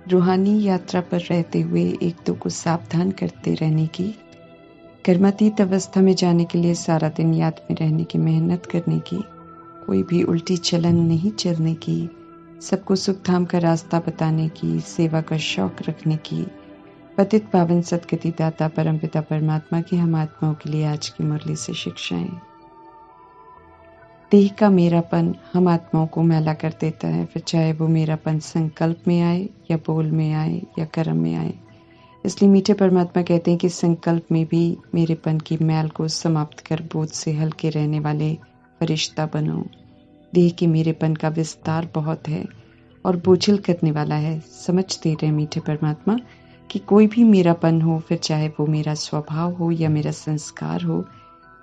रूहानी यात्रा पर रहते हुए एक दो को सावधान करते रहने की, कर्मातीत अवस्था में जाने के लिए सारा दिन याद में रहने की मेहनत करने की, कोई भी उल्टी चलन नहीं चलने की, सबको सुख धाम का रास्ता बताने की, सेवा का शौक रखने की, पतित पावन सदगति दाता परमपिता परमात्मा की हम आत्माओं के लिए आज की मुरली से शिक्षाएं। देह का मेरापन हम आत्माओं को मैला कर देता है, फिर चाहे वो मेरापन संकल्प में आए या बोल में आए या कर्म में आए। इसलिए मीठे परमात्मा कहते हैं कि संकल्प में भी मेरेपन की मैल को समाप्त कर बोझ से हल्के रहने वाले फरिश्ता बनो। देह के मेरेपन का विस्तार बहुत है और बोझिल करने वाला है। समझते रहे मीठे परमात्मा कि कोई भी मेरापन हो, फिर चाहे वो मेरा स्वभाव हो या मेरा संस्कार हो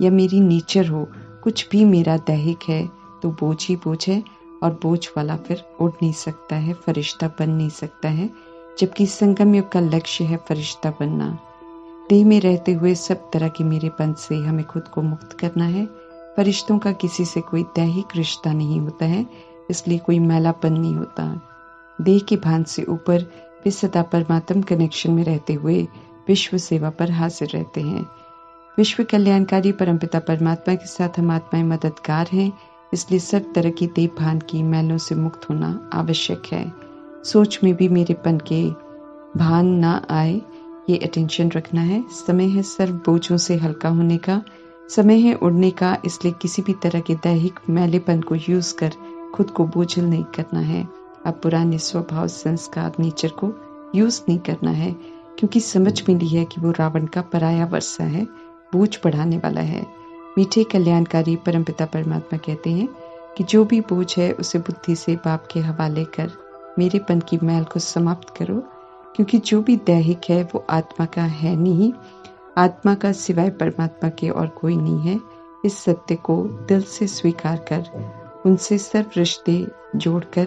या मेरी नेचर हो, कुछ भी मेरा दैहिक है तो बोझ ही बोझ है और बोझ वाला फिर उड़ नहीं सकता है, फरिश्ता बन नहीं सकता है, जबकि संगम युग का लक्ष्य है फरिश्ता बनना। देह में रहते हुए सब तरह के मेरेपन से हमें खुद को मुक्त करना है। फरिश्तों का किसी से कोई दैहिक रिश्ता नहीं होता है, इसलिए कोई मैलापन नहीं होता। देह के भान से ऊपर वे सदा परमात्म कनेक्शन में रहते हुए विश्व सेवा पर हाजिर रहते हैं। विश्व कल्याणकारी परमपिता परमात्मा के साथ हम आत्माएं मददगार हैं, इसलिए सब तरह की देह भान की मैलों से मुक्त होना आवश्यक है। सोच में भी मेरेपन के भान ना आए, ये अटेंशन रखना है। समय है सर्व बोझों से हल्का होने का, समय है उड़ने का, इसलिए किसी भी तरह के दैहिक मैलेपन को यूज कर खुद को बोझिल नहीं करना है। अब पुराने स्वभाव संस्कार नेचर को यूज नहीं करना है, क्योंकि समझ मिली है कि वो रावण का पराया वर्षा है, बोझ बढ़ाने वाला है। मीठे कल्याणकारी परमपिता परमात्मा कहते हैं कि जो भी बोझ है उसे बुद्धि से बाप के हवाले कर मेरेपन की मैल को समाप्त करो, क्योंकि जो भी दैहिक है वो आत्मा का है नहीं। आत्मा का सिवाय परमात्मा के और कोई नहीं है। इस सत्य को दिल से स्वीकार कर उनसे सर्व रिश्ते जोड़कर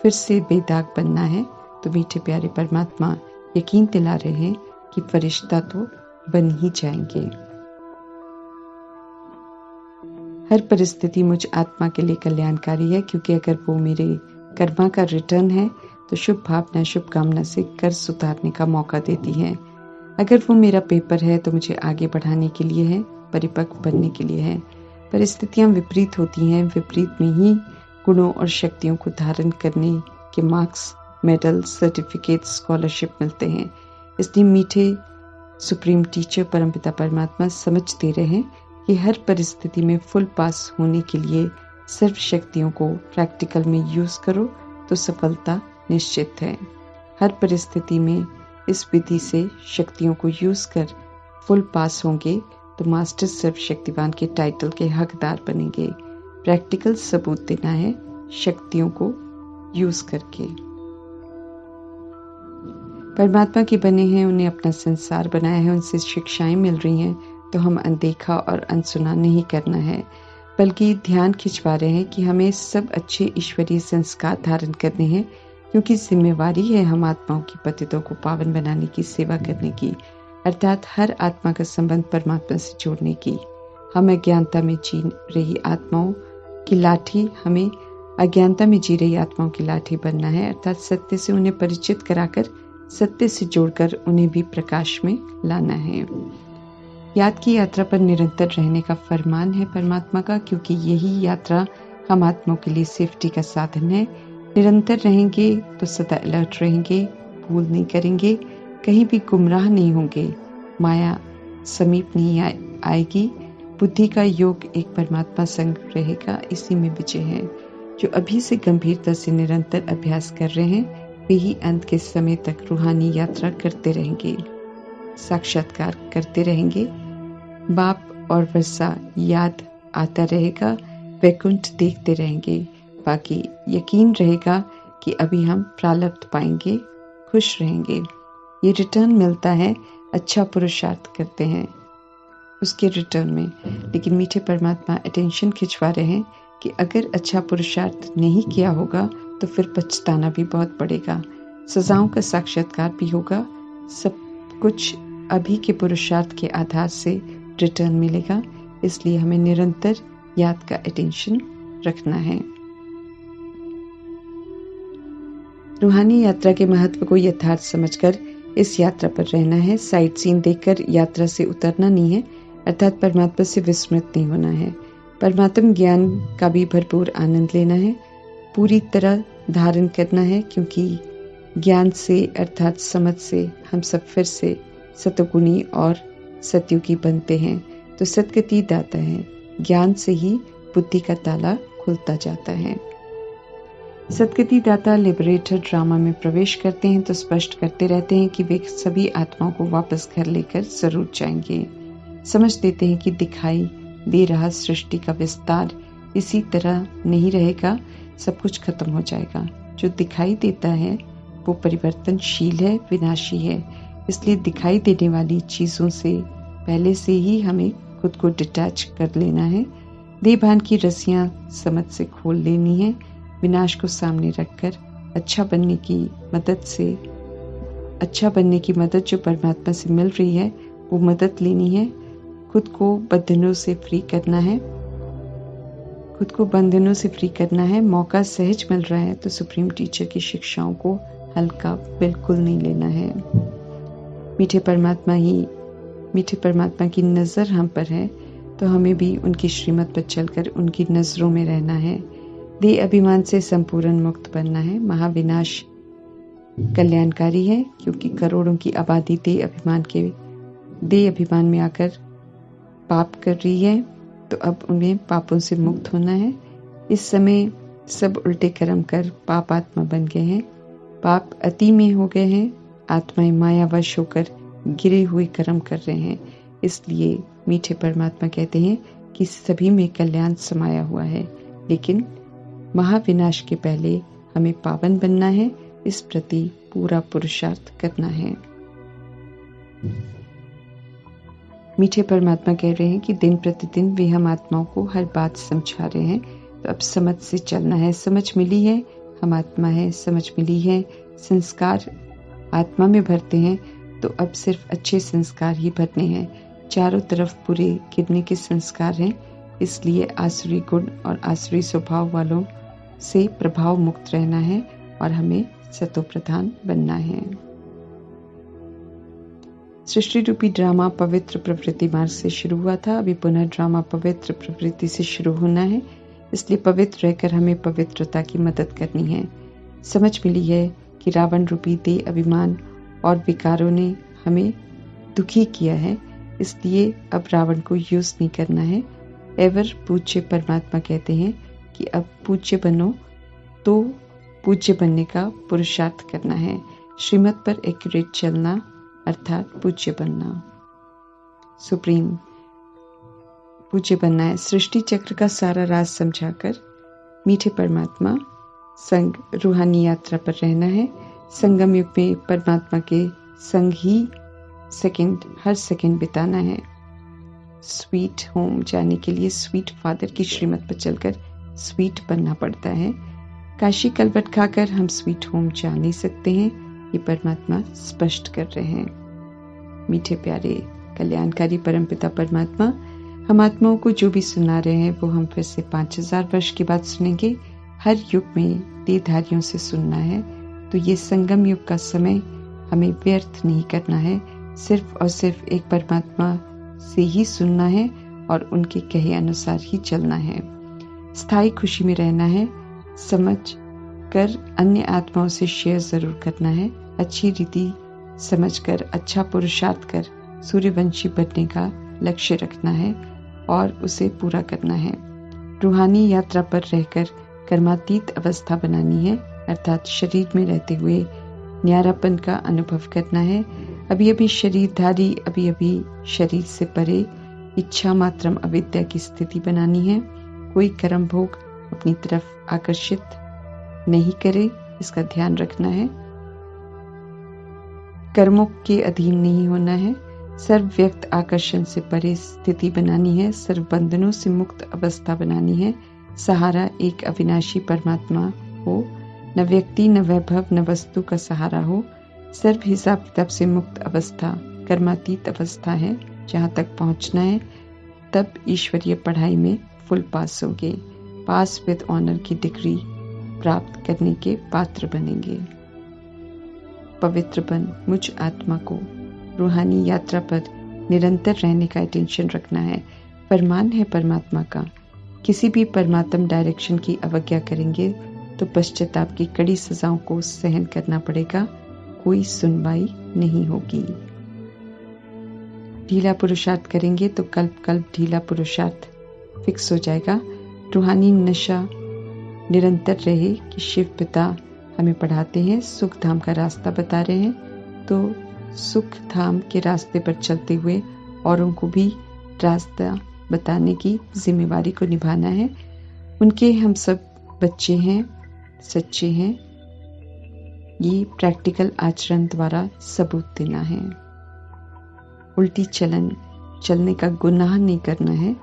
फिर से बेदाग बनना है। तो मीठे प्यारे परमात्मा यकीन दिला रहे हैं कि फरिश्ता तो बन ही जाएंगे। हर परिस्थिति मुझ आत्मा के लिए कल्याणकारी है, क्योंकि अगर वो मेरे कर्मा का रिटर्न है तो शुभ भावना शुभकामना से कर्ज उतारने का मौका देती है। अगर वो मेरा पेपर है तो मुझे आगे बढ़ाने के लिए है, परिपक्व बनने के लिए है। परिस्थितियां विपरीत होती हैं, विपरीत में ही गुणों और शक्तियों को धारण करने के मार्क्स, मेडल, सर्टिफिकेट, स्कॉलरशिप मिलते हैं। इसलिए मीठे सुप्रीम टीचर परमपिता परमात्मा समझते रहे कि हर परिस्थिति में फुल पास होने के लिए सर्व शक्तियों को प्रैक्टिकल में यूज करो तो सफलता निश्चित है। हर परिस्थिति में इस विधि से शक्तियों को यूज कर फुल पास होंगे तो मास्टर सर्वशक्तिवान के टाइटल के हकदार बनेंगे। प्रैक्टिकल सबूत देना है शक्तियों को यूज करके। परमात्मा के बने हैं, उन्हें अपना संसार बनाया है, उनसे शिक्षाएं मिल रही हैं, तो हम अनदेखा और अनसुना नहीं करना है, बल्कि ध्यान खिंचवा रहे हैं कि हमें सब अच्छे ईश्वरीय संस्कार धारण करने हैं, क्योंकि जिम्मेवारी है हम आत्माओं की पतितों को पावन बनाने की, सेवा करने की, अर्थात हर आत्मा का संबंध परमात्मा से जोड़ने की। हम अज्ञानता में जी रही आत्माओं की लाठी, हमें अज्ञानता में जी रही आत्माओं की लाठी बनना है, अर्थात सत्य से उन्हें परिचित कराकर सत्य से जोड़कर उन्हें भी प्रकाश में लाना है। याद की यात्रा पर निरंतर रहने का फरमान है परमात्मा का, क्योंकि यही यात्रा हम आत्माओं के लिए सेफ्टी का साधन है। निरंतर रहेंगे तो सदा अलर्ट रहेंगे, भूल नहीं करेंगे, कहीं भी गुमराह नहीं होंगे, माया समीप नहीं आएगी। बुद्धि का योग एक परमात्मा संग रहेगा, इसी में विजय है। जो अभी से गंभीरता से निरंतर अभ्यास कर रहे हैं वे ही अंत के समय तक रूहानी यात्रा करते रहेंगे, साक्षात्कार करते रहेंगे। बाप और वर्षा याद आता रहेगा, वैकुंठ देखते रहेंगे। बाकी यकीन रहेगा कि अभी हम प्रारब्ध पाएंगे, खुश रहेंगे। ये रिटर्न मिलता है, अच्छा पुरुषार्थ करते हैं उसके रिटर्न में। लेकिन मीठे परमात्मा अटेंशन खिंचवा रहे हैं कि अगर अच्छा पुरुषार्थ नहीं किया होगा तो फिर पछताना भी बहुत पड़ेगा, सजाओं का साक्षात्कार भी होगा। सब कुछ अभी के पुरुषार्थ के आधार से रिटर्न मिलेगा, इसलिए हमें निरंतर याद का अटेंशन रखना है। रूहानी यात्रा के महत्व को यथार्थ समझकर इस यात्रा पर रहना है। साइट सीन देखकर यात्रा से उतरना नहीं है, अर्थात परमात्मा से विस्मृत नहीं होना है। परमात्म ज्ञान का भी भरपूर आनंद लेना है, पूरी तरह धारण करना है, क्योंकि ज्ञान से अर्थात समझ से हम सब फिर से सतोगुणी और सतयुगी बनते हैं। तो सदगति दाता है, ज्ञान से ही बुद्धि का ताला खुलता जाता है। सदगति दाता लिबरेटर ड्रामा में प्रवेश करते हैं तो स्पष्ट करते रहते हैं कि वे सभी आत्माओं को वापस घर लेकर जरूर जाएंगे। समझ देते हैं कि दिखाई दे रहा सृष्टि का विस्तार इसी तरह नहीं रहेगा, सब कुछ खत्म हो जाएगा। जो दिखाई देता है वो परिवर्तनशील है, विनाशी है। इसलिए दिखाई देने वाली चीजों से पहले से ही हमें खुद को डिटैच कर लेना है। देहभान की रस्सियां समझ से खोल लेनी है। विनाश को सामने रखकर अच्छा बनने की मदद जो परमात्मा से मिल रही है वो मदद लेनी है। खुद को बंधनों से फ्री करना है। मौका सहज मिल रहा है तो सुप्रीम टीचर की शिक्षाओं को हल्का बिल्कुल नहीं लेना है। मीठे परमात्मा की नजर हम पर है तो हमें भी उनकी श्रीमत पर चलकर उनकी नजरों में रहना है। देह अभिमान से संपूर्ण मुक्त बनना है। महाविनाश कल्याणकारी है, क्योंकि करोड़ों की आबादी देह अभिमान में आकर पाप कर रही है, तो अब उन्हें पापों से मुक्त होना है। इस समय सब उल्टे कर्म कर पाप आत्मा बन गए हैं, पाप अति में हो गए हैं। आत्माएं मायावश होकर गिरे हुए कर्म कर रहे हैं। इसलिए मीठे परमात्मा कहते हैं कि सभी में कल्याण समाया हुआ है, लेकिन महाविनाश के पहले हमें पावन बनना है। इस प्रति पूरा पुरुषार्थ करना है। मीठे परमात्मा कह रहे हैं कि दिन प्रतिदिन वे हम आत्माओं को हर बात समझा रहे हैं, तो अब समझ से चलना है। समझ मिली है, हम आत्मा है, समझ मिली है, संस्कार आत्मा में भरते हैं, तो अब सिर्फ अच्छे संस्कार ही भरने हैं। चारों तरफ बुरे गिरने के संस्कार हैं, इसलिए आसुरी गुण और आसुरी स्वभाव वालों से प्रभाव मुक्त रहना है और हमें सतो प्रधान बनना है। सृष्टि रूपी ड्रामा पवित्र प्रवृत्ति मार्ग से शुरू हुआ था, अभी पुनः ड्रामा पवित्र प्रवृत्ति से शुरू होना है। इसलिए पवित्र रहकर हमें पवित्रता की मदद करनी है। समझ मिली है कि रावण रूपी देह अभिमान और विकारों ने हमें दुखी किया है, इसलिए अब रावण को यूज नहीं करना है। एवर पूज्य परमात्मा कहते हैं कि अब पूज्य बनो, तो पूज्य बनने का पुरुषार्थ करना है। श्रीमत पर एक्यूरेट चलना अर्थात पूज्य बनना, सुप्रीम पूज्य बनना है। सृष्टि चक्र का सारा राज समझाकर मीठे परमात्मा संग रूहानी यात्रा पर रहना है। संगम युग में परमात्मा के संग ही हर सेकंड बिताना है। स्वीट होम जाने के लिए स्वीट फादर की श्रीमत पर चलकर स्वीट बनना पड़ता है। काशी कलवट खाकर हम स्वीट होम जा नहीं सकते हैं, ये परमात्मा स्पष्ट कर रहे हैं। मीठे प्यारे कल्याणकारी परमपिता परमात्मा हम आत्माओं को जो भी सुना रहे हैं वो हम फिर से 5000 वर्ष के बाद सुनेंगे। हर युग में देहधारियों से सुनना है, तो ये संगम युग का समय हमें व्यर्थ नहीं करना है। सिर्फ और सिर्फ एक परमात्मा से ही सुनना है और उनके कहे अनुसार ही चलना है। स्थायी खुशी में रहना है, समझ कर अन्य आत्माओं से शेयर जरूर करना है। अच्छी रीति समझकर अच्छा पुरुषार्थ कर सूर्यवंशी बनने का लक्ष्य रखना है और उसे पूरा करना है। रूहानी यात्रा पर रहकर कर्मातीत अवस्था बनानी है, अर्थात शरीर में रहते हुए न्यारापन का अनुभव करना है। अभी अभी शरीरधारी, अभी अभी शरीर से परे इच्छा मात्रम अविद्या की स्थिति बनानी है। कोई कर्म भोग अपनी तरफ आकर्षित नहीं करे, इसका ध्यान रखना है। कर्मों के अधीन नहीं होना है। सर्व व्यक्त आकर्षण से परे स्थिति बनानी है। सर्व बंधनों से मुक्त अवस्था बनानी है। सहारा एक अविनाशी परमात्मा हो, न व्यक्ति न वैभव न वस्तु का सहारा हो। सर्व हिसाब किताब से मुक्त अवस्था कर्मातीत अवस्था है। जहाँ तक पहुँचना है तब ईश्वरीय पढ़ाई में फुल पास होंगे। पास विद ऑनर की डिग्री प्राप्त करने के पात्र बनेंगे। पवित्र बन मुझ आत्मा को रूहानी यात्रा पर निरंतर रहने का इंटेंशन रखना है। फरमान है परमात्मा का, किसी भी परमात्म डायरेक्शन की अवज्ञा करेंगे तो पश्चाताप की कड़ी सजाओं को सहन करना पड़ेगा, कोई सुनवाई नहीं होगी। ढीला पुरुषार्थ करेंगे तो कल्प कल्प ढीला पुरुषार्थ फिक्स हो जाएगा। रूहानी नशा निरंतर रहे कि शिव पिता हमें पढ़ाते हैं, सुख धाम का रास्ता बता रहे हैं, तो सुख धाम के रास्ते पर चलते हुए औरों को भी रास्ता बताने की जिम्मेवारी को निभाना है। उनके हम सब बच्चे हैं, सच्चे हैं, ये प्रैक्टिकल आचरण द्वारा सबूत देना है। उल्टी चलने का गुनाह नहीं करना है।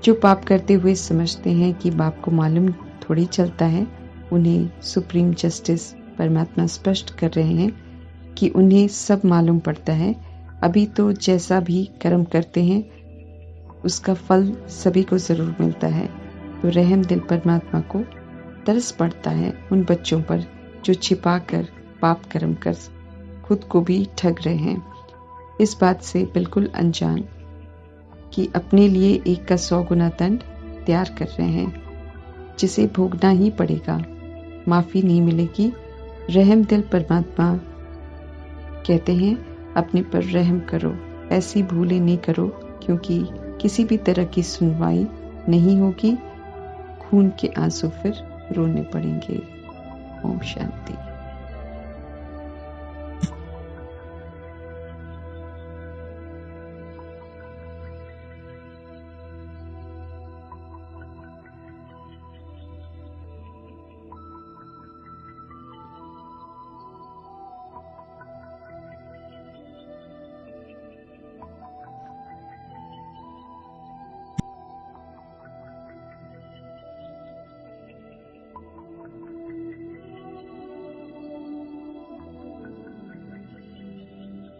जो पाप करते हुए समझते हैं कि बाप को मालूम थोड़ी चलता है, उन्हें सुप्रीम जस्टिस परमात्मा स्पष्ट कर रहे हैं कि उन्हें सब मालूम पड़ता है। अभी तो जैसा भी कर्म करते हैं उसका फल सभी को जरूर मिलता है। तो रहम दिल परमात्मा को तरस पड़ता है उन बच्चों पर जो छिपा कर पाप कर्म कर खुद को भी ठग रहे हैं, इस बात से बिल्कुल अनजान कि अपने लिए 1 का 100 गुना दंड तैयार कर रहे हैं, जिसे भोगना ही पड़ेगा, माफी नहीं मिलेगी। रहम दिल परमात्मा कहते हैं अपने पर रहम करो, ऐसी भूलें नहीं करो, क्योंकि किसी भी तरह की सुनवाई नहीं होगी। खून के आंसू फिर रोने पड़ेंगे। ओम शांति।